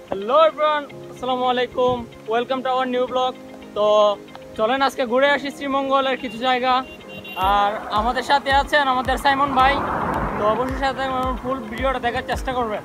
Hello everyone, আসসালামু আলাইকুম, welcome to our new blog. তো চলেন আজকে ঘুরে আসি শ্রীমঙ্গলের কিছু জায়গা। আর আমাদের সাথে আছেন আমাদের সাইমন ভাই। তো অবশ্যই সাথে ফুল ভিডিওটা দেখার চেষ্টা করবেন।